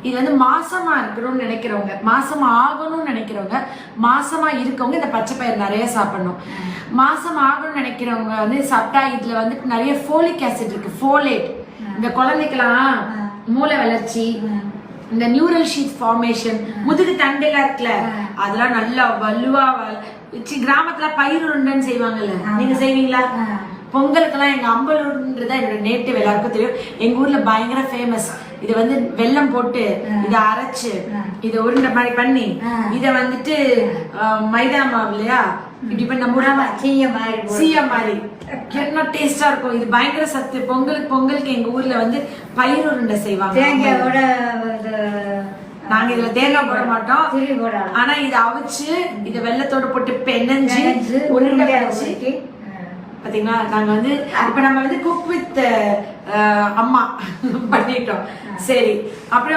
இது வந்து மாசமா இருக்கணும்னு நினைக்கிறவங்க, மாசமா ஆகணும்னு நினைக்கிறவங்க, மாசமா இருக்கவங்க இந்த பச்சை பயிர் நிறைய சாப்பிடணும். மாசம் ஆகணும்னு நினைக்கிறவங்க வந்து சாப்பிட்டா இதுல வந்து நிறைய ஃபோலிக் ஆசிட் இருக்கு, ஃபோலேட். இந்த குழந்தைக்கெல்லாம் மூளை வளர்ச்சி, இந்த நியூரல் ஷீட் ஃபார்மேஷன், முதுகு தண்டையில இருக்குல்ல, அதெல்லாம் நல்லா வலுவா கிராமத்துல பயிர் உருண்டைன்னு செய்வாங்கல்ல, நீங்க செய்வீங்களா? பொங்கலுக்கெல்லாம் எங்க அம்பலூர்ன்றதா என்னோட நேட்டிவ், எல்லாருக்கும் தெரியும். எங்க ஊர்ல பயங்கர ஃபேமஸ். இத வந்து வெல்லம் போட்டு இத அரைச்சு இத உருண்டை மாதிரி பண்ணி இத வந்துட்டு மைதா மாவு இல்லையா இப்படி பண்ணி நம்ம சீய மாதிரி என்ன டேஸ்டா இருக்கும். இது பயங்கர சத்து. பொங்கலுக்கு எங்க ஊர்ல வந்து பயிர் உருண்டை செய்வாங்க. நாங்க இதுல தேங்காய் போட மாட்டோம், ஆனா இத அவிச்சு இத வெள்ளத்தோட போட்டு பெனஞ்சு உருண்டை வச்சு பாத்தீங்களா. நாங்க வந்து இப்ப நம்ம வந்து குக் வித் அம்மா பண்ணிட்டோம். சரி, அப்புறம்